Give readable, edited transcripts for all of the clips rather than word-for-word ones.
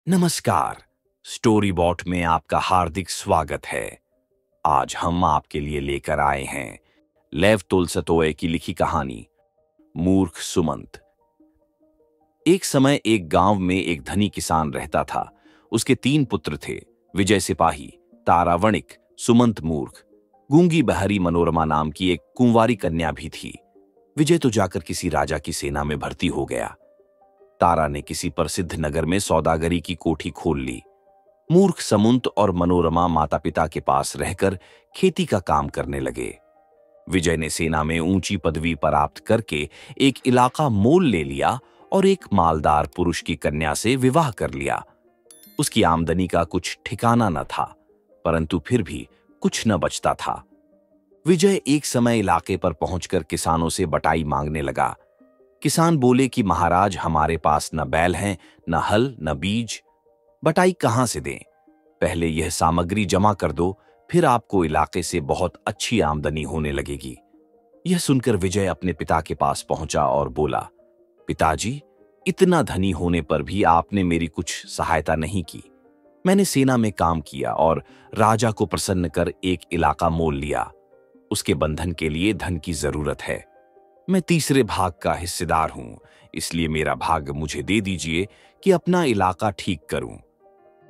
नमस्कार। Story bot में आपका हार्दिक स्वागत है। आज हम आपके लिए लेकर आए हैं लेव तोल्स्टॉय की लिखी कहानी मूर्ख सुमंत। एक समय एक गांव में एक धनी किसान रहता था। उसके 3 पुत्र थे, विजय सिपाही, तारा वणिक, सुमंत मूर्ख। गूंगी बहरी मनोरमा नाम की एक कुंवारी कन्या भी थी। विजय तो जाकर किसी राजा की सेना में भर्ती हो गया। तारा ने किसी प्रसिद्ध नगर में सौदागरी की कोठी खोल ली। मूर्ख समुंत और मनोरमा माता पिता के पास रहकर खेती का काम करने लगे। विजय ने सेना में ऊंची पदवी प्राप्त करके एक इलाका मोल ले लिया और एक मालदार पुरुष की कन्या से विवाह कर लिया। उसकी आमदनी का कुछ ठिकाना न था, परंतु फिर भी कुछ न बचता था। विजय एक समय इलाके पर पहुंचकर किसानों से बटाई मांगने लगा। किसान बोले कि महाराज, हमारे पास न बैल हैं, न हल, न बीज। बटाई कहां से दें? पहले यह सामग्री जमा कर दो, फिर आपको इलाके से बहुत अच्छी आमदनी होने लगेगी। यह सुनकर विजय अपने पिता के पास पहुंचा और बोला, पिताजी, इतना धनी होने पर भी आपने मेरी कुछ सहायता नहीं की। मैंने सेना में काम किया और राजा को प्रसन्न कर एक इलाका मोल लिया। उसके बंधन के लिए धन की जरूरत है। मैं तीसरे भाग का हिस्सेदार हूं, इसलिए मेरा भाग मुझे दे दीजिए कि अपना इलाका ठीक करूं।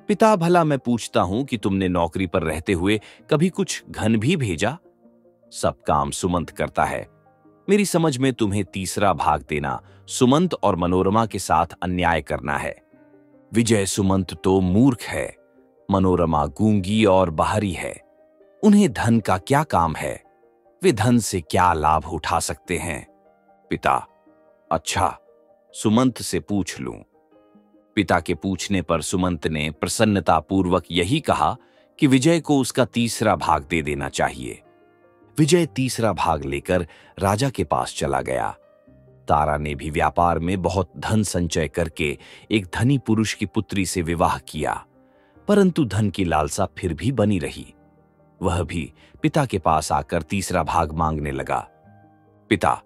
पिता, भला मैं पूछता हूं कि तुमने नौकरी पर रहते हुए कभी कुछ धन भी भेजा? सब काम सुमंत करता है। मेरी समझ में तुम्हें तीसरा भाग देना सुमंत और मनोरमा के साथ अन्याय करना है। विजय, सुमंत तो मूर्ख है, मनोरमा गूंगी और बाहरी है। उन्हें धन का क्या काम है? वे धन से क्या लाभ उठा सकते हैं? पिता, अच्छा, सुमंत से पूछ लूं। पिता के पूछने पर सुमंत ने प्रसन्नतापूर्वक यही कहा कि विजय को उसका तीसरा भाग दे देना चाहिए। विजय तीसरा भाग लेकर राजा के पास चला गया। तारा ने भी व्यापार में बहुत धन संचय करके एक धनी पुरुष की पुत्री से विवाह किया, परंतु धन की लालसा फिर भी बनी रही। वह भी पिता के पास आकर तीसरा भाग मांगने लगा। पिता,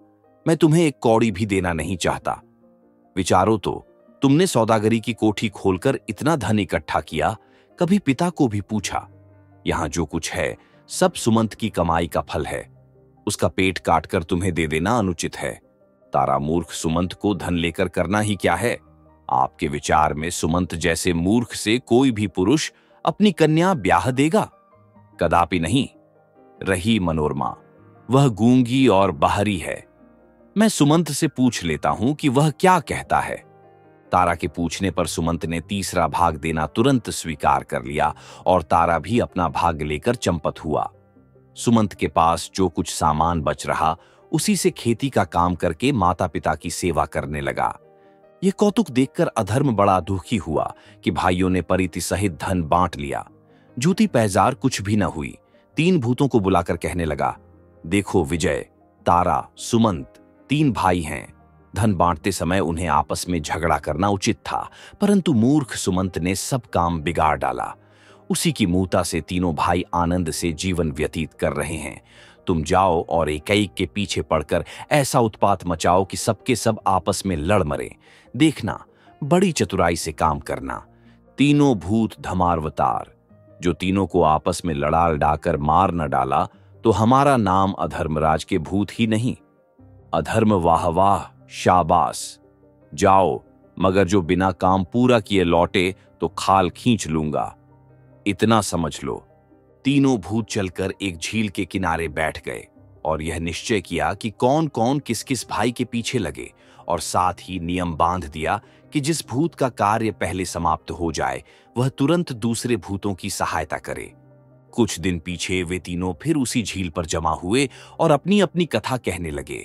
मैं तुम्हें एक कौड़ी भी देना नहीं चाहता। विचारो तो, तुमने सौदागरी की कोठी खोलकर इतना धन इकट्ठा किया, कभी पिता को भी पूछा? यहां जो कुछ है सब सुमंत की कमाई का फल है। उसका पेट काटकर तुम्हें दे देना अनुचित है। तारा, मूर्ख सुमंत को धन लेकर करना ही क्या है? आपके विचार में सुमंत जैसे मूर्ख से कोई भी पुरुष अपनी कन्या ब्याह देगा? कदापि नहीं। रही मनोरमा, वह गूंगी और बाहरी है। मैं सुमंत से पूछ लेता हूं कि वह क्या कहता है। तारा के पूछने पर सुमंत ने तीसरा भाग देना तुरंत स्वीकार कर लिया और तारा भी अपना भाग लेकर चंपत हुआ। सुमंत के पास जो कुछ सामान बच रहा, उसी से खेती का काम करके माता पिता की सेवा करने लगा। यह कौतुक देखकर अधर्म बड़ा दुखी हुआ कि भाइयों ने परिति सहित धन बांट लिया। जूती पैजार कुछ भी न हुई। 3 भूतों को बुलाकर कहने लगा, देखो विजय, तारा, सुमंत 3 भाई हैं। धन बांटते समय उन्हें आपस में झगड़ा करना उचित था, परंतु मूर्ख सुमंत ने सब काम बिगाड़ डाला। उसी की मूता से तीनों भाई आनंद से जीवन व्यतीत कर रहे हैं। तुम जाओ और एक के पीछे पड़कर ऐसा उत्पात मचाओ कि सबके सब आपस में लड़ मरे। देखना, बड़ी चतुराई से काम करना। तीनों भूत धमारवतार, जो तीनों को आपस में लड़ाल डाकर मार न डाला तो हमारा नाम अधर्मराज के भूत ही नहीं। अधर्म वाह वाह, शाबाश। जाओ, मगर जो बिना काम पूरा किए लौटे तो खाल खींच लूंगा। इतना समझ लो। तीनों भूत चलकर एक झील के किनारे बैठ गए और यह निश्चय किया कि कौन कौन किस किस भाई के पीछे लगे, और साथ ही नियम बांध दिया कि जिस भूत का कार्य पहले समाप्त हो जाए वह तुरंत दूसरे भूतों की सहायता करे। कुछ दिन पीछे वे तीनों फिर उसी झील पर जमा हुए और अपनी अपनी कथा कहने लगे।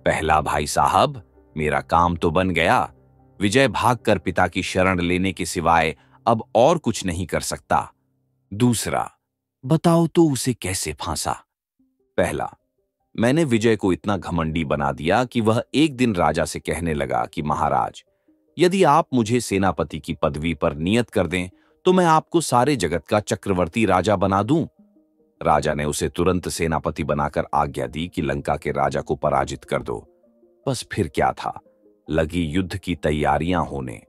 पहला भाई, साहब, मेरा काम तो बन गया। विजय भागकर पिता की शरण लेने के सिवाय अब और कुछ नहीं कर सकता। दूसरा, बताओ तो उसे कैसे फांसा? पहला, मैंने विजय को इतना घमंडी बना दिया कि वह एक दिन राजा से कहने लगा कि महाराज, यदि आप मुझे सेनापति की पदवी पर नियत कर दें तो मैं आपको सारे जगत का चक्रवर्ती राजा बना दूं। राजा ने उसे तुरंत सेनापति बनाकर आज्ञा दी कि लंका के राजा को पराजित कर दो। बस फिर क्या था, लगी युद्ध की तैयारियां होने।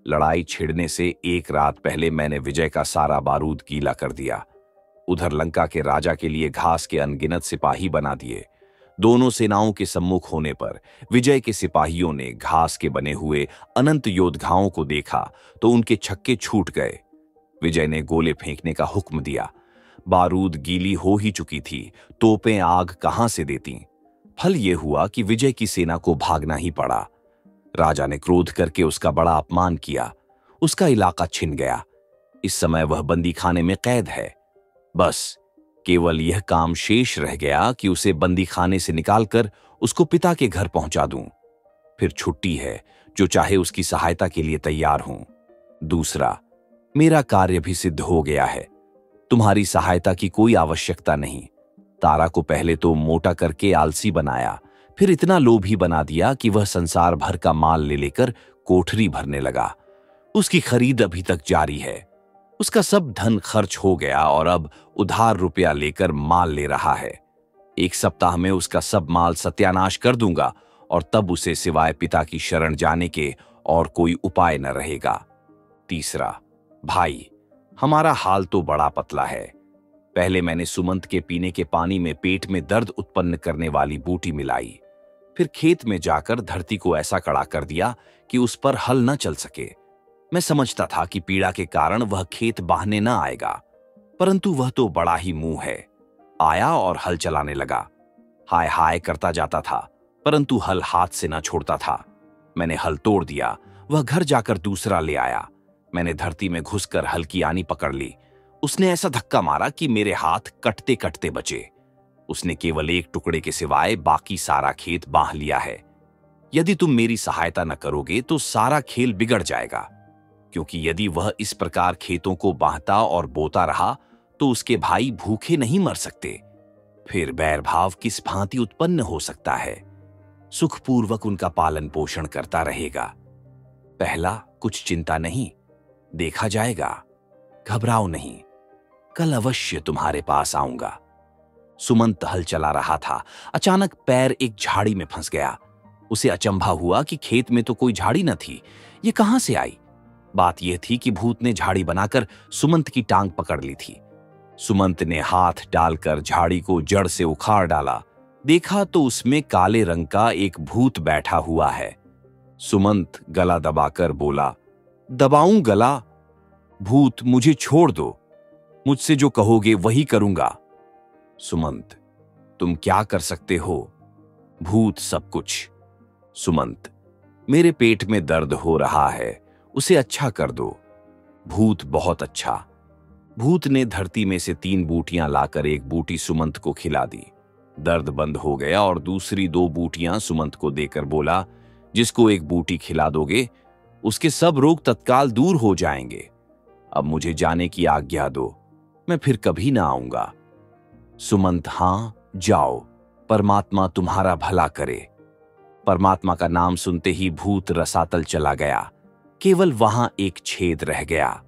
लड़ाई छिड़ने से एक रात पहले मैंने विजय का सारा बारूद गीला कर दिया। उधर लंका के राजा के लिए घास के अनगिनत सिपाही बना दिए। दोनों सेनाओं के सम्मुख होने पर विजय के सिपाहियों ने घास के बने हुए अनंत योद्धाओं को देखा तो उनके छक्के छूट गए। विजय ने गोले फेंकने का हुक्म दिया। बारूद गीली हो ही चुकी थी, तोपें आग कहां से देती। फल यह हुआ कि विजय की सेना को भागना ही पड़ा। राजा ने क्रोध करके उसका बड़ा अपमान किया। उसका इलाका छिन गया। इस समय वह बंदीखाने में कैद है। बस केवल यह काम शेष रह गया कि उसे बंदीखाने से निकालकर उसको पिता के घर पहुंचा दूं। फिर छुट्टी है, जो चाहे उसकी सहायता के लिए तैयार हूं। दूसरा, मेरा कार्य भी सिद्ध हो गया है। तुम्हारी सहायता की कोई आवश्यकता नहीं। तारा को पहले तो मोटा करके आलसी बनाया, फिर इतना लोभी बना दिया कि वह संसार भर का माल ले लेकर कोठरी भरने लगा। उसकी खरीद अभी तक जारी है। उसका सब धन खर्च हो गया और अब उधार रुपया लेकर माल ले रहा है। एक सप्ताह में उसका सब माल सत्यानाश कर दूंगा और तब उसे सिवाय पिता की शरण जाने के और कोई उपाय न रहेगा। तीसरा, भाई, हमारा हाल तो बड़ा पतला है। पहले मैंने सुमंत के पीने के पानी में पेट में दर्द उत्पन्न करने वाली बूटी मिलाई। फिर खेत में जाकर धरती को ऐसा कड़ा कर दिया कि उस पर हल न चल सके। मैं समझता था कि पीड़ा के कारण वह खेत बाहने न आएगा, परंतु वह तो बड़ा ही मुंह है। आया और हल चलाने लगा। हाय हाय करता जाता था, परंतु हल हाथ से न छोड़ता था। मैंने हल तोड़ दिया। वह घर जाकर दूसरा ले आया। मैंने धरती में घुसकर हल की आनी पकड़ ली। उसने ऐसा धक्का मारा कि मेरे हाथ कटते कटते बचे। उसने केवल एक टुकड़े के सिवाय बाकी सारा खेत बांध लिया है। यदि तुम मेरी सहायता न करोगे तो सारा खेल बिगड़ जाएगा, क्योंकि यदि वह इस प्रकार खेतों को बांधता और बोता रहा तो उसके भाई भूखे नहीं मर सकते। फिर बैर भाव किस भांति उत्पन्न हो सकता है। सुखपूर्वक उनका पालन पोषण करता रहेगा। पहला, कुछ चिंता नहीं, देखा जाएगा। घबराओ नहीं, कल अवश्य तुम्हारे पास आऊंगा। सुमंत हल चला रहा था। अचानक पैर एक झाड़ी में फंस गया। उसे अचंभा हुआ कि खेत में तो कोई झाड़ी न थी, ये कहां से आई। बात यह थी कि भूत ने झाड़ी बनाकर सुमंत की टांग पकड़ ली थी। सुमंत ने हाथ डालकर झाड़ी को जड़ से उखाड़ डाला। देखा तो उसमें काले रंग का एक भूत बैठा हुआ है। सुमंत गला दबाकर बोला, दबाऊं गला? भूत, मुझे छोड़ दो। मुझसे जो कहोगे वही करूंगा। सुमंत, तुम क्या कर सकते हो? भूत, सब कुछ। सुमंत, मेरे पेट में दर्द हो रहा है, उसे अच्छा कर दो। भूत, बहुत अच्छा। भूत ने धरती में से 3 बूटियां लाकर एक बूटी सुमंत को खिला दी। दर्द बंद हो गया और दूसरी 2 बूटियां सुमंत को देकर बोला, जिसको एक बूटी खिला दोगे उसके सब रोग तत्काल दूर हो जाएंगे। अब मुझे जाने की आज्ञा दो, मैं फिर कभी ना आऊंगा। सुमंत, हां, जाओ, परमात्मा तुम्हारा भला करे। परमात्मा का नाम सुनते ही भूत रसातल चला गया। केवल वहां एक छेद रह गया।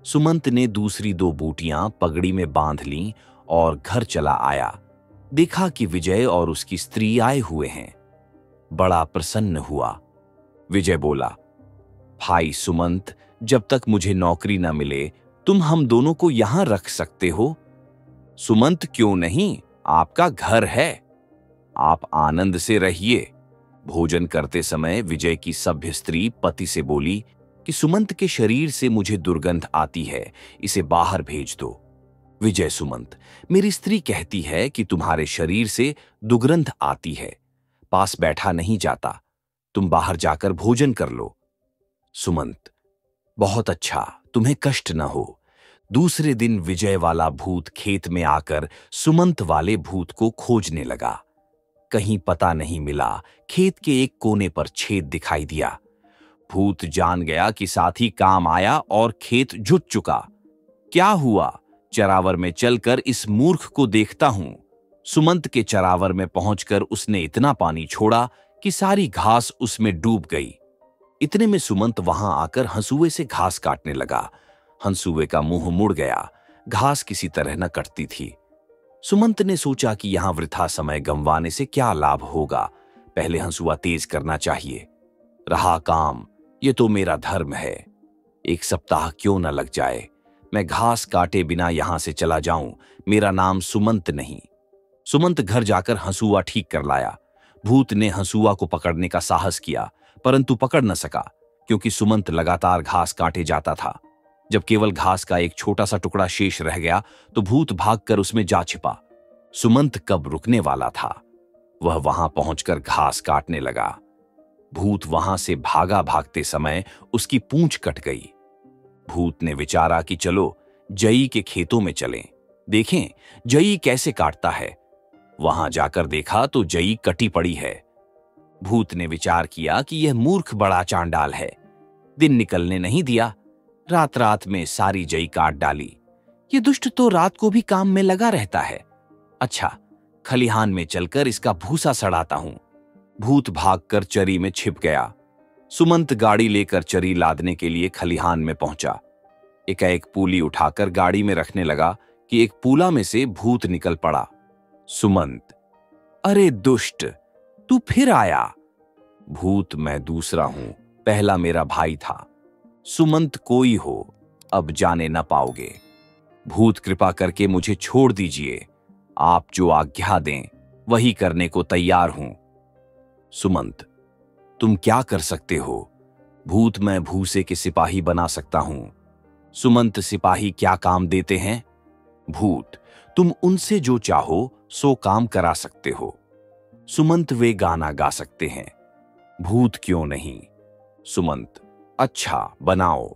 सुमंत ने दूसरी 2 बूटियां पगड़ी में बांध लीं और घर चला आया। देखा कि विजय और उसकी स्त्री आए हुए हैं। बड़ा प्रसन्न हुआ। विजय बोला, भाई सुमंत, जब तक मुझे नौकरी न मिले तुम हम दोनों को यहां रख सकते हो। सुमंत, क्यों नहीं, आपका घर है, आप आनंद से रहिए। भोजन करते समय विजय की सभ्य स्त्री पति से बोली कि सुमंत के शरीर से मुझे दुर्गंध आती है, इसे बाहर भेज दो। विजय, सुमंत, मेरी स्त्री कहती है कि तुम्हारे शरीर से दुर्गंध आती है, पास बैठा नहीं जाता, तुम बाहर जाकर भोजन कर लो। सुमंत, बहुत अच्छा, तुम्हें कष्ट न हो। दूसरे दिन विजय वाला भूत खेत में आकर सुमंत वाले भूत को खोजने लगा। कहीं पता नहीं मिला। खेत के एक कोने पर छेद दिखाई दिया। भूत जान गया कि साथी काम आया और खेत जुट चुका। क्या हुआ? चरावर में चलकर इस मूर्ख को देखता हूं। सुमंत के चरावर में पहुंचकर उसने इतना पानी छोड़ा कि सारी घास उसमें डूब गई। इतने में सुमंत वहां आकर हंसुए से घास काटने लगा। हंसुए का मुंह मुड़ गया। घास किसी तरह न कटती थी। सुमंत ने सोचा कि यहां वृथा समय गंवाने से क्या लाभ होगा, पहले हंसुआ तेज करना चाहिए। रहा काम, ये तो मेरा धर्म है। एक सप्ताह क्यों न लग जाए, मैं घास काटे बिना यहां से चला जाऊं। मेरा नाम सुमंत नहीं। सुमंत घर जाकर हंसुआ ठीक कर लाया। भूत ने हंसुआ को पकड़ने का साहस किया, परंतु पकड़ न सका, क्योंकि सुमंत लगातार घास काटे जाता था। जब केवल घास का एक छोटा सा टुकड़ा शेष रह गया तो भूत भागकर उसमें जा छिपा। सुमंत कब रुकने वाला था, वह वहां पहुंचकर घास काटने लगा। भूत वहां से भागा। भागते समय उसकी पूंछ कट गई। भूत ने विचारा कि चलो जई के खेतों में चलें, देखें जई कैसे काटता है। वहां जाकर देखा तो जई कटी पड़ी है। भूत ने विचार किया कि यह मूर्ख बड़ा चांडाल है, दिन निकलने नहीं दिया, रात रात में सारी जई काट डाली। ये दुष्ट तो रात को भी काम में लगा रहता है। अच्छा, खलिहान में चलकर इसका भूसा सड़ाता हूं। भूत भागकर चरी में छिप गया। सुमंत गाड़ी लेकर चरी लादने के लिए खलिहान में पहुंचा। एकाएक पूली उठाकर गाड़ी में रखने लगा कि एक पूला में से भूत निकल पड़ा। सुमंत, अरे दुष्ट, तू फिर आया। भूत, मैं दूसरा हूं, पहला मेरा भाई था। सुमंत कोई हो, अब जाने न पाओगे। भूत, कृपा करके मुझे छोड़ दीजिए, आप जो आज्ञा दें वही करने को तैयार हूं। सुमंत, तुम क्या कर सकते हो? भूत, मैं भूसे के सिपाही बना सकता हूं। सुमंत, सिपाही क्या काम देते हैं? भूत, तुम उनसे जो चाहो सो काम करा सकते हो। सुमंत, वे गाना गा सकते हैं। भूत, क्यों नहीं? सुमंत, अच्छा बनाओ।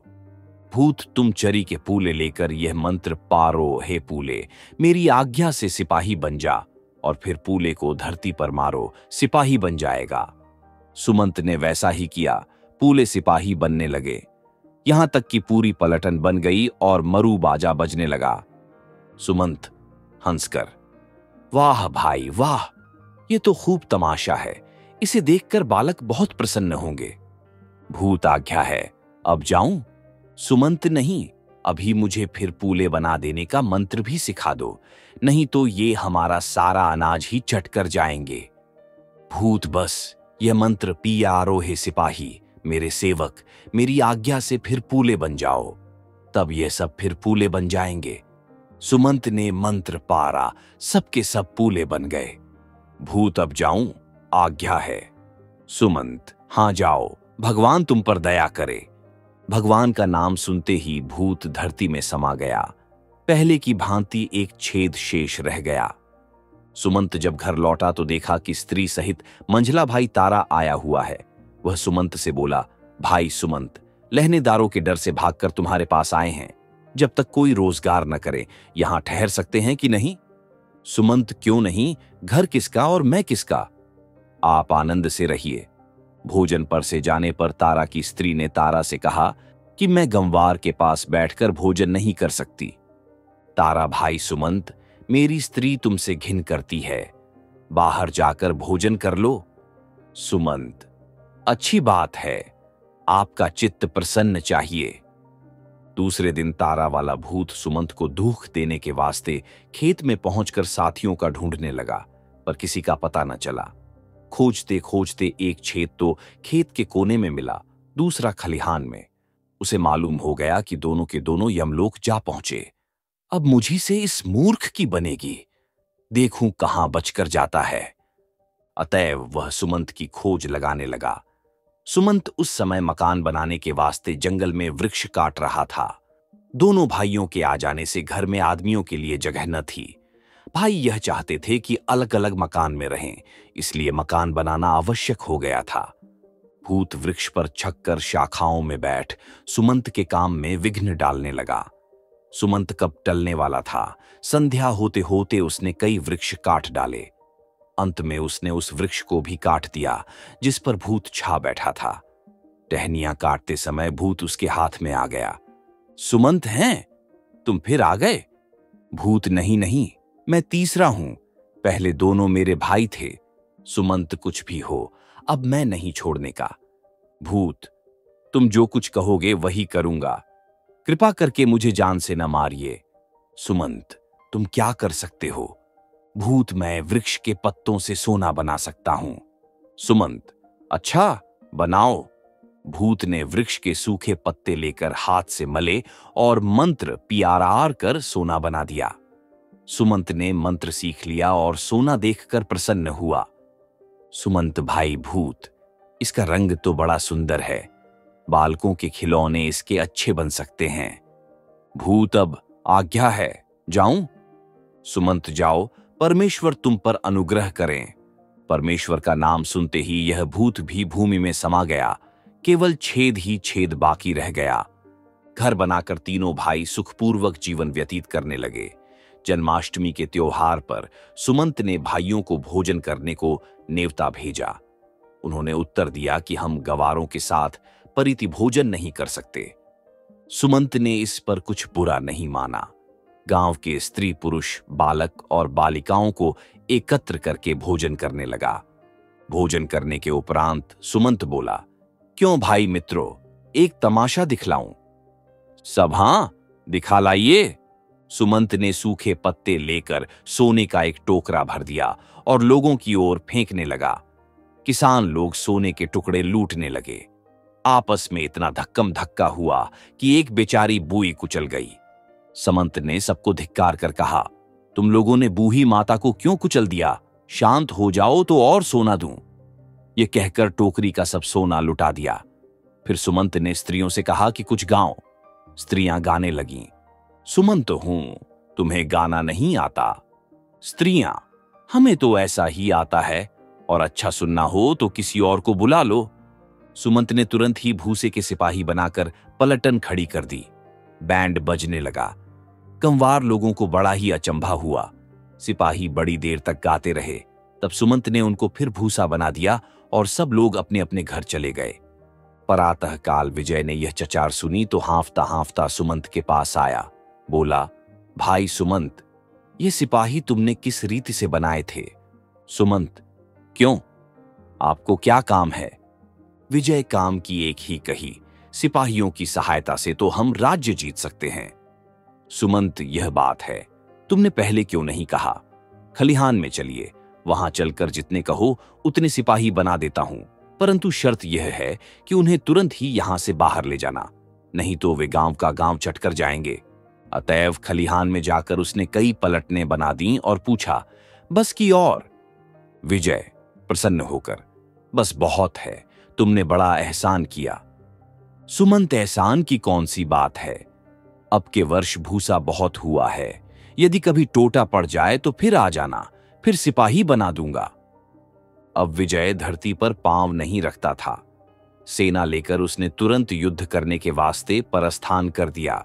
भूत, तुम चरी के पूले लेकर यह मंत्र पारो। हे पूले, मेरी आज्ञा से सिपाही बन जा, और फिर पूले को धरती पर मारो, सिपाही बन जाएगा। सुमंत ने वैसा ही किया। पूले सिपाही बनने लगे, यहां तक कि पूरी पलटन बन गई और मरू बाजा बजने लगा। सुमंत हंसकर, वाह भाई वाह, ये तो खूब तमाशा है, इसे देखकर बालक बहुत प्रसन्न होंगे। भूत, आज्ञा है, अब जाऊं? सुमंत, नहीं, अभी मुझे फिर पूले बना देने का मंत्र भी सिखा दो, नहीं तो ये हमारा सारा अनाज ही चट कर जाएंगे। भूत, बस यह मंत्र पियारो। हे सिपाही, मेरे सेवक, मेरी आज्ञा से फिर पूले बन जाओ, तब ये सब फिर पूले बन जाएंगे। सुमंत ने मंत्र पारा, सबके सब पूले बन गए। भूत, अब जाऊं? आज्ञा है। सुमंत, हां जाओ, भगवान तुम पर दया करे। भगवान का नाम सुनते ही भूत धरती में समा गया। पहले की भांति एक छेद शेष रह गया। सुमंत जब घर लौटा तो देखा कि स्त्री सहित मंझला भाई तारा आया हुआ है। वह सुमंत से बोला, भाई सुमंत, लहनेदारों के डर से भागकर तुम्हारे पास आए हैं। जब तक कोई रोजगार न करे यहां ठहर सकते हैं कि नहीं? सुमंत, क्यों नहीं, घर किसका और मैं किसका? आप आनंद से रहिए। भोजन पर से जाने पर तारा की स्त्री ने तारा से कहा कि मैं गंवार के पास बैठकर भोजन नहीं कर सकती। तारा, भाई सुमंत, मेरी स्त्री तुमसे घिन करती है, बाहर जाकर भोजन कर लो। सुमंत, अच्छी बात है, आपका चित्त प्रसन्न चाहिए। दूसरे दिन तारा वाला भूत सुमंत को दुख देने के वास्ते खेत में पहुंचकर साथियों का ढूंढने लगा, पर किसी का पता न चला। खोजते खोजते एक छेद तो खेत के कोने में मिला, दूसरा खलिहान में। उसे मालूम हो गया कि दोनों के दोनों यमलोक जा पहुंचे। अब मुझी से इस मूर्ख की बनेगी, देखूं कहां बचकर जाता है। अतएव वह सुमंत की खोज लगाने लगा। सुमंत उस समय मकान बनाने के वास्ते जंगल में वृक्ष काट रहा था। दोनों भाइयों के आ जाने से घर में आदमियों के लिए जगह न थी। भाई यह चाहते थे कि अलग अलग मकान में रहें, इसलिए मकान बनाना आवश्यक हो गया था। भूत वृक्ष पर छक्कर शाखाओं में बैठ सुमंत के काम में विघ्न डालने लगा। सुमंत कब टलने वाला था, संध्या होते होते उसने कई वृक्ष काट डाले। अंत में उसने उस वृक्ष को भी काट दिया जिस पर भूत छा बैठा था। टहनियां काटते समय भूत उसके हाथ में आ गया। सुमंत, हैं तुम फिर आ गए? भूत, नहीं नहीं, मैं तीसरा हूं, पहले दोनों मेरे भाई थे। सुमंत, कुछ भी हो, अब मैं नहीं छोड़ने का। भूत, तुम जो कुछ कहोगे वही करूंगा, कृपा करके मुझे जान से न मारिए। सुमंत, तुम क्या कर सकते हो? भूत, मैं वृक्ष के पत्तों से सोना बना सकता हूं। सुमंत, अच्छा बनाओ। भूत ने वृक्ष के सूखे पत्ते लेकर हाथ से मले और मंत्र PRR कर सोना बना दिया। सुमंत ने मंत्र सीख लिया और सोना देखकर प्रसन्न हुआ। सुमंत भाई भूत, इसका रंग तो बड़ा सुंदर है, बालकों के खिलौने इसके अच्छे बन सकते हैं। भूत, अब आज्ञा है, जाऊं? सुमंत जाओ, परमेश्वर तुम पर अनुग्रह करें। परमेश्वर का नाम सुनते ही यह भूत भी भूमि में समा गया, केवल छेद ही छेद बाकी रह गया। घर बनाकर तीनों भाई सुखपूर्वक जीवन व्यतीत करने लगे। जन्माष्टमी के त्योहार पर सुमंत ने भाइयों को भोजन करने को नेवता भेजा। उन्होंने उत्तर दिया कि हम गवारों के साथ परिति भोजन नहीं कर सकते। सुमंत ने इस पर कुछ बुरा नहीं माना। गांव के स्त्री पुरुष, बालक और बालिकाओं को एकत्र करके भोजन करने लगा। भोजन करने के उपरांत सुमंत बोला, क्यों भाई मित्रों, एक तमाशा दिखलाऊं? सब हाँ, दिखा लाइए। सुमंत ने सूखे पत्ते लेकर सोने का एक टोकरा भर दिया और लोगों की ओर फेंकने लगा। किसान लोग सोने के टुकड़े लूटने लगे। आपस में इतना धक्कम धक्का हुआ कि एक बेचारी बूई कुचल गई। सुमंत ने सबको धिक्कार कर कहा, तुम लोगों ने बूही माता को क्यों कुचल दिया? शांत हो जाओ तो और सोना दूं। ये कहकर टोकरी का सब सोना लुटा दिया। फिर सुमंत ने स्त्रियों से कहा कि कुछ गाओ। स्त्रियां गाने लगीं। सुमंत हूं, तुम्हें गाना नहीं आता? स्त्रियां, हमें तो ऐसा ही आता है, और अच्छा सुनना हो तो किसी और को बुला लो। सुमंत ने तुरंत ही भूसे के सिपाही बनाकर पलटन खड़ी कर दी। बैंड बजने लगा। कंवार लोगों को बड़ा ही अचंभा हुआ। सिपाही बड़ी देर तक गाते रहे। तब सुमंत ने उनको फिर भूसा बना दिया और सब लोग अपने अपने घर चले गए। प्रातःकाल विजय ने यह चचार सुनी तो हांफता हांफता सुमंत के पास आया। बोला, भाई सुमंत, ये सिपाही तुमने किस रीति से बनाए थे? सुमंत, क्यों, आपको क्या काम है? विजय काम की एक ही कही, सिपाहियों की सहायता से तो हम राज्य जीत सकते हैं। सुमंत, यह बात है, तुमने पहले क्यों नहीं कहा? खलिहान में चलिए, वहां चलकर जितने कहो उतने सिपाही बना देता हूं, परंतु शर्त यह है कि उन्हें तुरंत ही यहां से बाहर ले जाना, नहीं तो वे गांव का गांव चटकर जाएंगे। अतएव खलिहान में जाकर उसने कई पलटने बना दी और पूछा, बस की और? विजय प्रसन्न होकर, बस बहुत है, तुमने बड़ा एहसान किया। सुमंत, एहसान की कौन सी बात है? अब के वर्ष भूसा बहुत हुआ है, यदि कभी टोटा पड़ जाए तो फिर आ जाना, फिर सिपाही बना दूंगा। अब विजय धरती पर पांव नहीं रखता था। सेना लेकर उसने तुरंत युद्ध करने के वास्ते प्रस्थान कर दिया।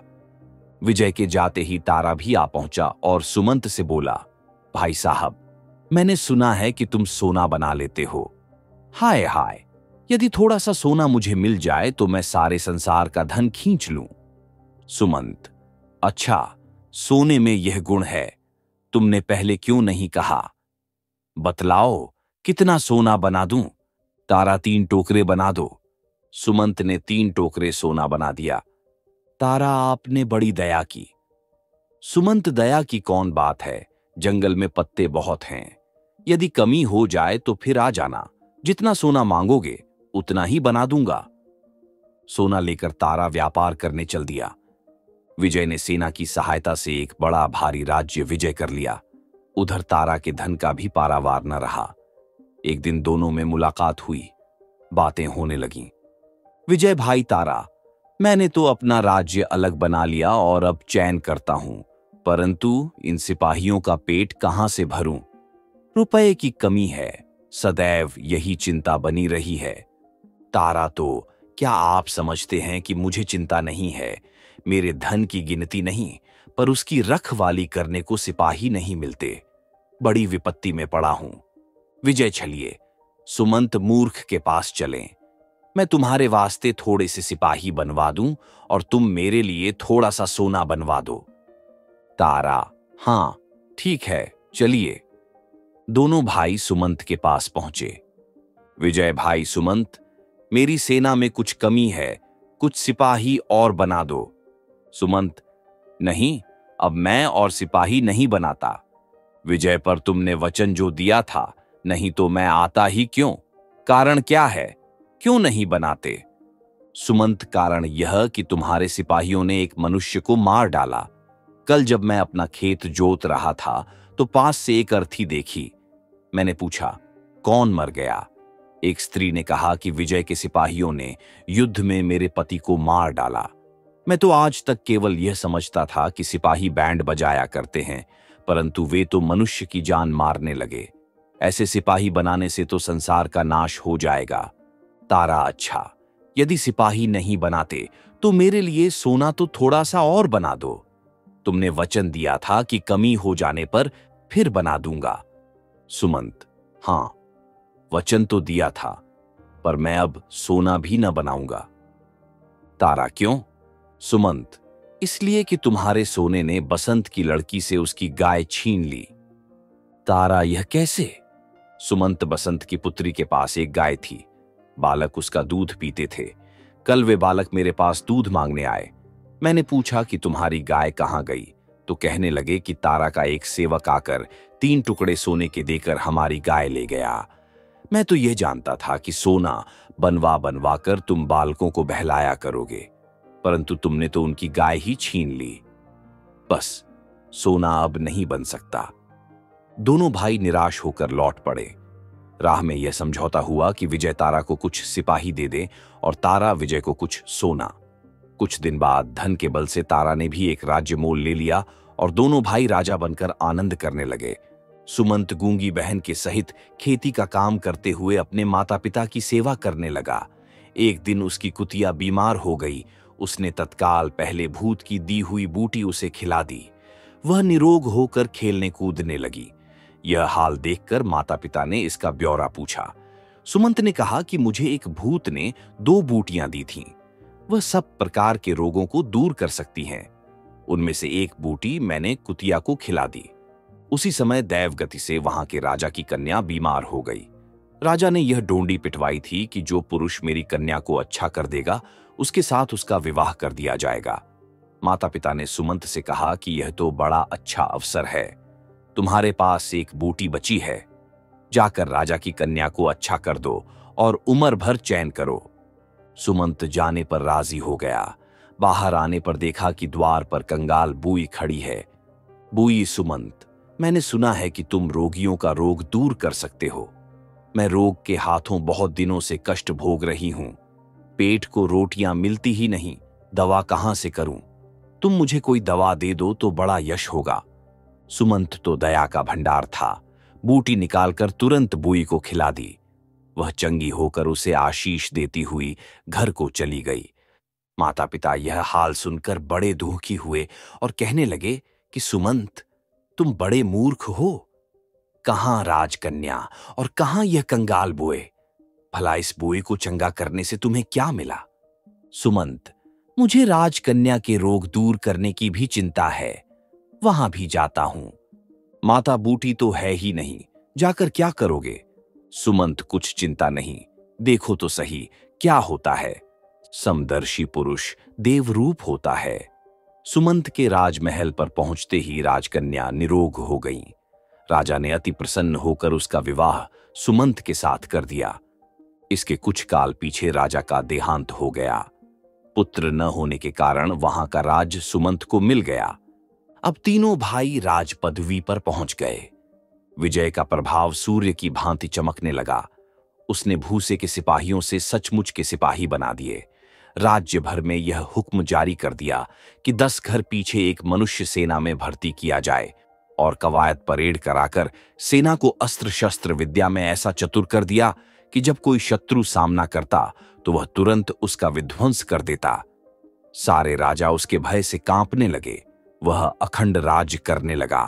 विजय के जाते ही तारा भी आ पहुंचा और सुमंत से बोला, भाई साहब, मैंने सुना है कि तुम सोना बना लेते हो। हाय हाय, यदि थोड़ा सा सोना मुझे मिल जाए तो मैं सारे संसार का धन खींच लूं। सुमंत, अच्छा, सोने में यह गुण है, तुमने पहले क्यों नहीं कहा? बतलाओ, कितना सोना बना दूं? तारा, 3 टोकरे बना दो। सुमंत ने 3 टोकरे सोना बना दिया। तारा, आपने बड़ी दया की। सुमंत, दया की कौन बात है, जंगल में पत्ते बहुत हैं, यदि कमी हो जाए तो फिर आ जाना, जितना सोना मांगोगे उतना ही बना दूंगा। सोना लेकर तारा व्यापार करने चल दिया। विजय ने सेना की सहायता से एक बड़ा भारी राज्य विजय कर लिया। उधर तारा के धन का भी पारावार न रहा। एक दिन दोनों में मुलाकात हुई, बातें होने लगीं। विजय, भाई तारा, मैंने तो अपना राज्य अलग बना लिया और अब चैन करता हूं, परंतु इन सिपाहियों का पेट कहां से भरूं? रुपए की कमी है, सदैव यही चिंता बनी रही है। तारा, तो क्या आप समझते हैं कि मुझे चिंता नहीं है? मेरे धन की गिनती नहीं, पर उसकी रखवाली करने को सिपाही नहीं मिलते। बड़ी विपत्ति में पड़ा हूं। विजय, चलिए सुमंत मूर्ख के पास चलें। मैं तुम्हारे वास्ते थोड़े से सिपाही बनवा दूं और तुम मेरे लिए थोड़ा सा सोना बनवा दो। तारा, हां ठीक है, चलिए। दोनों भाई सुमंत के पास पहुंचे। विजय, भाई सुमंत, मेरी सेना में कुछ कमी है, कुछ सिपाही और बना दो। सुमंत, नहीं, अब मैं और सिपाही नहीं बनाता। विजय, पर तुमने वचन जो दिया था, नहीं तो मैं आता ही क्यों? कारण क्या है, क्यों नहीं बनाते? सुमंत, कारण यह कि तुम्हारे सिपाहियों ने एक मनुष्य को मार डाला। कल जब मैं अपना खेत जोत रहा था तो पास से एक अर्थी देखी। मैंने पूछा, कौन मर गया? एक स्त्री ने कहा कि विजय के सिपाहियों ने युद्ध में मेरे पति को मार डाला। मैं तो आज तक केवल यह समझता था कि सिपाही बैंड बजाया करते हैं, परंतु वे तो मनुष्य की जान मारने लगे। ऐसे सिपाही बनाने से तो संसार का नाश हो जाएगा। तारा, अच्छा, यदि सिपाही नहीं बनाते तो मेरे लिए सोना तो थोड़ा सा और बना दो। तुमने वचन दिया था कि कमी हो जाने पर फिर बना दूंगा। सुमंत, हां, वचन तो दिया था, पर मैं अब सोना भी न बनाऊंगा। तारा, क्यों? सुमंत, इसलिए कि तुम्हारे सोने ने बसंत की लड़की से उसकी गाय छीन ली। तारा, यह कैसे? सुमंत, बसंत की पुत्री के पास एक गाय थी। बालक उसका दूध पीते थे। कल वे बालक मेरे पास दूध मांगने आए। मैंने पूछा कि तुम्हारी गाय कहां गई, तो कहने लगे कि तारा का एक सेवक आकर 3 टुकड़े सोने के देकर हमारी गाय ले गया। मैं तो यह जानता था कि सोना बनवा बनवा कर तुम बालकों को बहलाया करोगे, परंतु तुमने तो उनकी गाय ही छीन ली। बस, सोना अब नहीं बन सकता। दोनों भाई निराश होकर लौट पड़े। राह में यह समझौता हुआ कि विजय तारा को कुछ सिपाही दे दे और तारा विजय को कुछ सोना। कुछ दिन बाद धन के बल से तारा ने भी एक राज्य मोल ले लिया और दोनों भाई राजा बनकर आनंद करने लगे। सुमंत गूंगी बहन के सहित खेती का काम करते हुए अपने माता पिता की सेवा करने लगा। एक दिन उसकी कुतिया बीमार हो गई। उसने तत्काल पहले भूत की दी हुई बूटी उसे खिला दी। वह निरोग होकर खेलने कूदने लगी। यह हाल देखकर माता पिता ने इसका ब्यौरा पूछा। सुमंत ने कहा कि मुझे एक भूत ने 2 बूटियां दी थीं। वह सब प्रकार के रोगों को दूर कर सकती हैं। उनमें से एक बूटी मैंने कुतिया को खिला दी। उसी समय दैवगति से वहां के राजा की कन्या बीमार हो गई। राजा ने यह डोंडी पिटवाई थी कि जो पुरुष मेरी कन्या को अच्छा कर देगा उसके साथ उसका विवाह कर दिया जाएगा। माता पिता ने सुमंत से कहा कि यह तो बड़ा अच्छा अवसर है। तुम्हारे पास एक बूटी बची है, जाकर राजा की कन्या को अच्छा कर दो और उम्र भर चैन करो। सुमंत जाने पर राजी हो गया। बाहर आने पर देखा कि द्वार पर कंगाल बूई खड़ी है। बूई, सुमंत, मैंने सुना है कि तुम रोगियों का रोग दूर कर सकते हो। मैं रोग के हाथों बहुत दिनों से कष्ट भोग रही हूं। पेट को रोटियां मिलती ही नहीं, दवा कहां से करूं? तुम मुझे कोई दवा दे दो तो बड़ा यश होगा। सुमंत तो दया का भंडार था। बूटी निकालकर तुरंत बूई को खिला दी। वह चंगी होकर उसे आशीष देती हुई घर को चली गई। माता पिता यह हाल सुनकर बड़े दुखी हुए और कहने लगे कि सुमंत, तुम बड़े मूर्ख हो। कहां राजकन्या और कहां यह कंगाल बोए? भला इस बोए को चंगा करने से तुम्हें क्या मिला? सुमंत, मुझे राजकन्या के रोग दूर करने की भी चिंता है, वहां भी जाता हूं। माता, बूटी तो है ही नहीं, जाकर क्या करोगे? सुमंत, कुछ चिंता नहीं, देखो तो सही क्या होता है। समदर्शी पुरुष देवरूप होता है। सुमंत के राजमहल पर पहुंचते ही राजकन्या निरोग हो गई। राजा ने अति प्रसन्न होकर उसका विवाह सुमंत के साथ कर दिया। इसके कुछ काल पीछे राजा का देहांत हो गया। पुत्र न होने के कारण वहां का राज सुमंत को मिल गया। अब तीनों भाई राज पदवी पर पहुंच गए। विजय का प्रभाव सूर्य की भांति चमकने लगा। उसने भूसे के सिपाहियों से सचमुच के सिपाही बना दिए। राज्य भर में यह हुक्म जारी कर दिया कि 10 घर पीछे एक मनुष्य सेना में भर्ती किया जाए और कवायद परेड कराकर सेना को अस्त्र शस्त्र विद्या में ऐसा चतुर कर दिया कि जब कोई शत्रु सामना करता तो वह तुरंत उसका विध्वंस कर देता। सारे राजा उसके भय से कांपने लगे। वह अखंड राज करने लगा।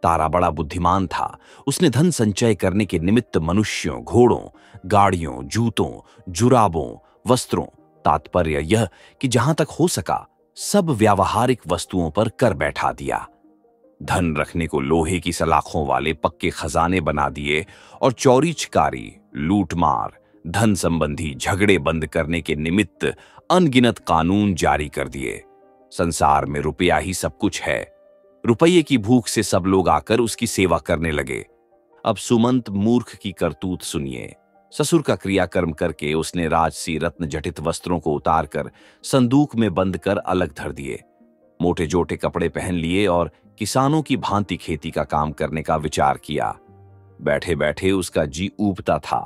तारा बड़ा बुद्धिमान था। उसने धन संचय करने के निमित्त मनुष्यों, घोड़ों, गाड़ियों, जूतों, जुराबों, वस्त्रों, तात्पर्य यह कि जहां तक हो सका सब व्यावहारिक वस्तुओं पर कर बैठा दिया। धन रखने को लोहे की सलाखों वाले पक्के खजाने बना दिए और चोरी चिकारी, लूटमार, धन संबंधी झगड़े बंद करने के निमित्त अनगिनत कानून जारी कर दिए। संसार में रुपया ही सब कुछ है। रुपये की भूख से सब लोग आकर उसकी सेवा करने लगे। अब सुमंत मूर्ख की करतूत सुनिए। ससुर का क्रियाकर्म करके उसने राजसी रत्न जटित वस्त्रों को उतारकर संदूक में बंद कर अलग धर दिए। मोटे जोटे कपड़े पहन लिए और किसानों की भांति खेती का काम करने का विचार किया। बैठे बैठे उसका जी ऊबता था।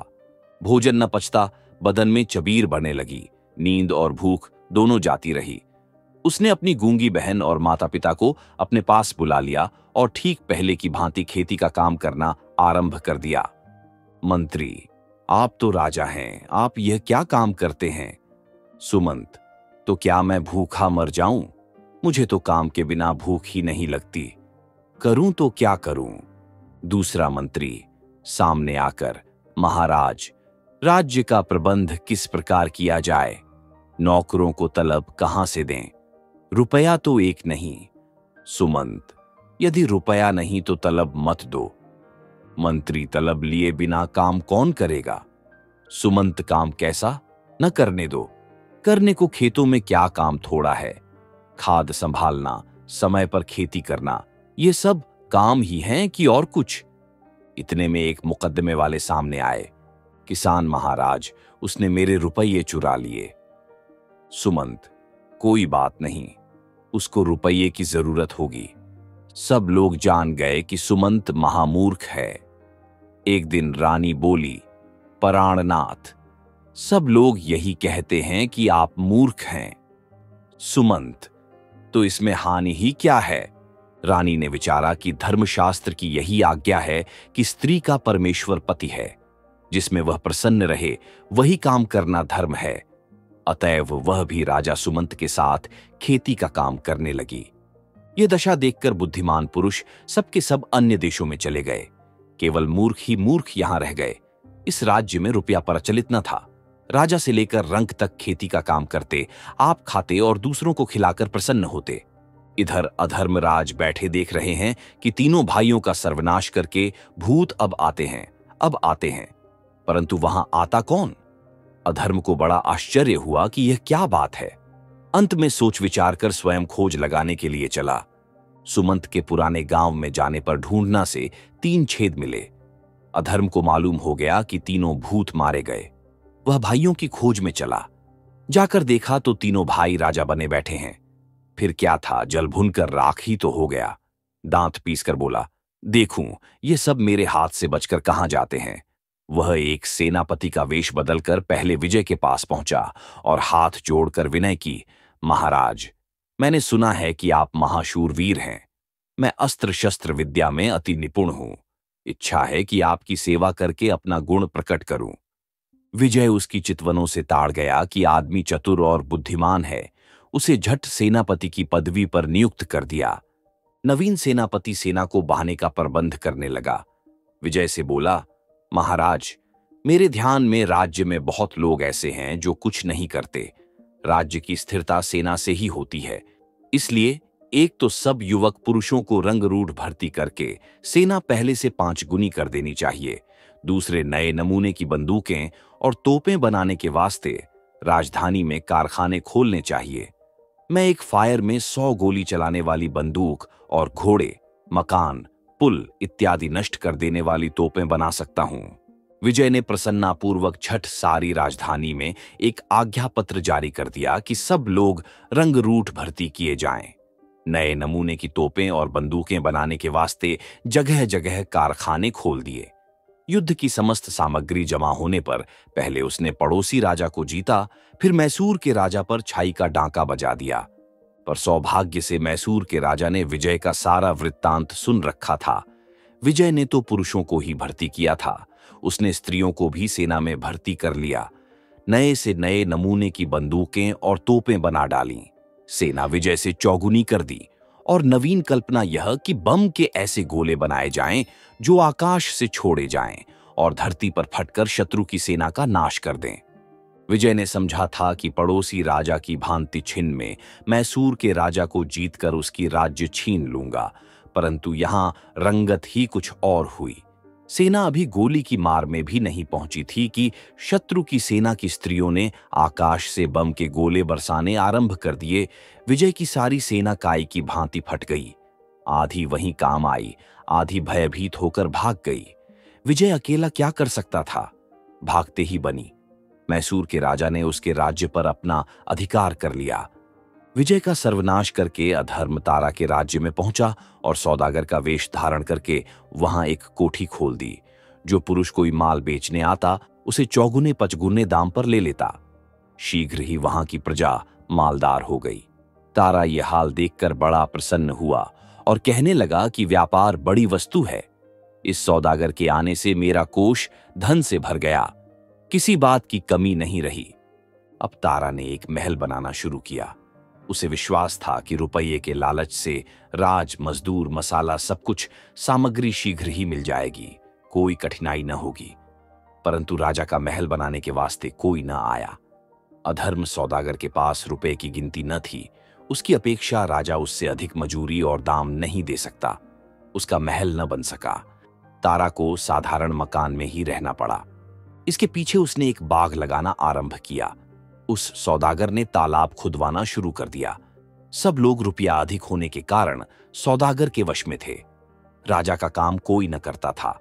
भोजन न पचता, बदन में चबीर बढ़ने लगी, नींद और भूख दोनों जाती रही। उसने अपनी गूंगी बहन और माता पिता को अपने पास बुला लिया और ठीक पहले की भांति खेती का काम करना आरंभ कर दिया। मंत्री, आप तो राजा हैं, आप यह क्या काम करते हैं? सुमंत, तो क्या मैं भूखा मर जाऊं? मुझे तो काम के बिना भूख ही नहीं लगती। करूं तो क्या करूं? दूसरा मंत्री सामने आकर, महाराज, राज्य का प्रबंध किस प्रकार किया जाए? नौकरों को तलब कहां से दें? रुपया तो एक नहीं। सुमंत, यदि रुपया नहीं तो तलब मत दो। मंत्री, तलब लिए बिना काम कौन करेगा? सुमंत, काम कैसा? न करने दो। करने को खेतों में क्या काम थोड़ा है? खाद संभालना, समय पर खेती करना, ये सब काम ही हैं कि और कुछ? इतने में एक मुकद्दमे वाले सामने आए। किसान महाराज, उसने मेरे रुपये चुरा लिए। सुमंत, कोई बात नहीं, उसको रुपये की जरूरत होगी। सब लोग जान गए कि सुमंत महामूर्ख है। एक दिन रानी बोली, प्राणनाथ, सब लोग यही कहते हैं कि आप मूर्ख हैं। सुमंत, तो इसमें हानि ही क्या है? रानी ने विचारा कि धर्मशास्त्र की यही आज्ञा है कि स्त्री का परमेश्वर पति है, जिसमें वह प्रसन्न रहे वही काम करना धर्म है। अतएव वह भी राजा सुमंत के साथ खेती का काम करने लगी। ये दशा देखकर बुद्धिमान पुरुष सबके सब अन्य देशों में चले गए। केवल मूर्ख ही मूर्ख यहां रह गए। इस राज्य में रुपया प्रचलित न था। राजा से लेकर रंक तक खेती का काम करते, आप खाते और दूसरों को खिलाकर प्रसन्न होते। इधर अधर्मराज बैठे देख रहे हैं कि तीनों भाइयों का सर्वनाश करके भूत अब आते हैं, परंतु वहां आता कौन? अधर्म को बड़ा आश्चर्य हुआ कि यह क्या बात है। अंत में सोच विचार कर स्वयं खोज लगाने के लिए चला। सुमंत के पुराने गांव में जाने पर ढूंढना से 3 छेद मिले। अधर्म को मालूम हो गया कि तीनों भूत मारे गए। वह भाइयों की खोज में चला। जाकर देखा तो तीनों भाई राजा बने बैठे हैं। फिर क्या था, जल भुनकर राख ही तो हो गया। दांत पीसकर बोला, देखूं ये सब मेरे हाथ से बचकर कहां जाते हैं। वह एक सेनापति का वेश बदलकर पहले विजय के पास पहुंचा और हाथ जोड़कर विनय की, महाराज, मैंने सुना है कि आप महाशूरवीर हैं। मैं अस्त्र शस्त्र विद्या में अति निपुण हूं। इच्छा है कि आपकी सेवा करके अपना गुण प्रकट करूं। विजय उसकी चितवनों से ताड़ गया कि आदमी चतुर और बुद्धिमान है। उसे झट सेनापति की पदवी पर नियुक्त कर दिया। नवीन सेनापति सेना को बहाने का प्रबंध करने लगा। विजय से बोला, महाराज, मेरे ध्यान में राज्य में बहुत लोग ऐसे हैं जो कुछ नहीं करते। राज्य की स्थिरता सेना से ही होती है। इसलिए एक तो सब युवक पुरुषों को रंगरूढ़ भर्ती करके सेना पहले से 5 गुनी कर देनी चाहिए। दूसरे, नए नमूने की बंदूकें और तोपें बनाने के वास्ते राजधानी में कारखाने खोलने चाहिए। मैं एक फायर में 100 गोली चलाने वाली बंदूक और घोड़े, मकान, पुल इत्यादि नष्ट कर देने वाली तोपें बना सकता हूं। विजय ने प्रसन्नापूर्वक झट सारी राजधानी में एक आज्ञा पत्र जारी कर दिया कि सब लोग रंगरूठ भर्ती किए जाएं। नए नमूने की तोपें और बंदूकें बनाने के वास्ते जगह जगह कारखाने खोल दिए। युद्ध की समस्त सामग्री जमा होने पर पहले उसने पड़ोसी राजा को जीता, फिर मैसूर के राजा पर छाई का डांका बजा दिया। पर सौभाग्य से मैसूर के राजा ने विजय का सारा वृत्तांत सुन रखा था। विजय ने तो पुरुषों को ही भर्ती किया था, उसने स्त्रियों को भी सेना में भर्ती कर लिया। नए से नए नमूने की बंदूकें और तोपें बना डालीं। सेना विजय से चौगुनी कर दी और नवीन कल्पना यह कि बम के ऐसे गोले बनाए जाएं जो आकाश से छोड़े जाएं और धरती पर फटकर शत्रु की सेना का नाश कर दें। विजय ने समझा था कि पड़ोसी राजा की भांति छिन में मैसूर के राजा को जीतकर उसकी राज्य छीन लूंगा, परंतु यहां रंगत ही कुछ और हुई। सेना अभी गोली की मार में भी नहीं पहुंची थी कि शत्रु की सेना की स्त्रियों ने आकाश से बम के गोले बरसाने आरंभ कर दिए। विजय की सारी सेना काय की भांति फट गई। आधी वहीं काम आई, आधी भयभीत होकर भाग गई। विजय अकेला क्या कर सकता था? भागते ही बनी। मैसूर के राजा ने उसके राज्य पर अपना अधिकार कर लिया। विजय का सर्वनाश करके अधर्म तारा के राज्य में पहुंचा और सौदागर का वेश धारण करके वहां एक कोठी खोल दी। जो पुरुष कोई माल बेचने आता उसे चौगुने पचगुने दाम पर ले लेता। शीघ्र ही वहां की प्रजा मालदार हो गई। तारा यह हाल देखकर बड़ा प्रसन्न हुआ और कहने लगा कि व्यापार बड़ी वस्तु है। इस सौदागर के आने से मेरा कोष धन से भर गया, किसी बात की कमी नहीं रही। अब तारा ने एक महल बनाना शुरू किया। उसे विश्वास था कि रुपये के लालच से राज, मजदूर, मसाला, सब कुछ सामग्री शीघ्र ही मिल जाएगी, कोई कठिनाई न होगी। परंतु राजा का महल बनाने के वास्ते कोई न आया। अधर्म सौदागर के पास रुपए की गिनती न थी। उसकी अपेक्षा राजा उससे अधिक मजूरी और दाम नहीं दे सकता। उसका महल न बन सका। तारा को साधारण मकान में ही रहना पड़ा। इसके पीछे उसने एक बाग लगाना आरंभ किया। उस सौदागर ने तालाब खुदवाना शुरू कर दिया। सब लोग रुपया अधिक होने के कारण सौदागर के वश में थे। राजा का काम कोई न करता था।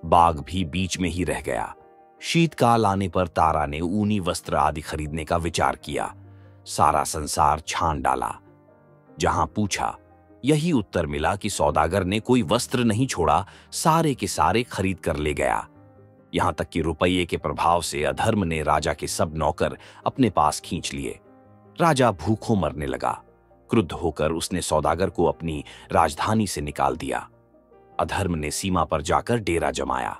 बाग भी बीच में ही रह गया। शीतकाल आने पर तारा ने ऊनी वस्त्र आदि खरीदने का विचार किया। सारा संसार छान डाला। जहां पूछा यही उत्तर मिला कि सौदागर ने कोई वस्त्र नहीं छोड़ा, सारे के सारे खरीद कर ले गया। यहां तक कि रुपये के प्रभाव से अधर्म ने राजा के सब नौकर अपने पास खींच लिए। राजा भूखों मरने लगा। क्रुद्ध होकर उसने सौदागर को अपनी राजधानी से निकाल दिया। अधर्म ने सीमा पर जाकर डेरा जमाया।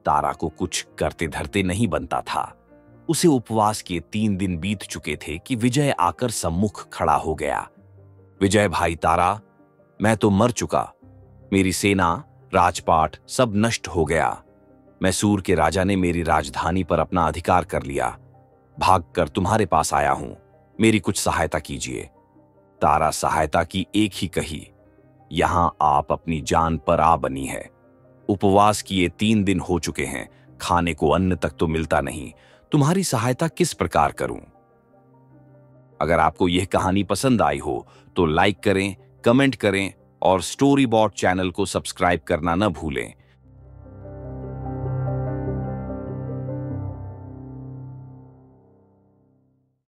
तारा को कुछ करते धरते नहीं बनता था। उसे उपवास के 3 दिन बीत चुके थे कि विजय आकर सम्मुख खड़ा हो गया। विजय भाई तारा, मैं तो मर चुका। मेरी सेना, राजपाट सब नष्ट हो गया। मैसूर के राजा ने मेरी राजधानी पर अपना अधिकार कर लिया। भागकर तुम्हारे पास आया हूं, मेरी कुछ सहायता कीजिए। तारा सहायता की एक ही कही, यहां आप अपनी जान पर आ बनी है। उपवास किए 3 दिन हो चुके हैं, खाने को अन्न तक तो मिलता नहीं। तुम्हारी सहायता किस प्रकार करूं? अगर आपको यह कहानी पसंद आई हो तो लाइक करें, कमेंट करें और स्टोरी बॉट चैनल को सब्सक्राइब करना न भूलें।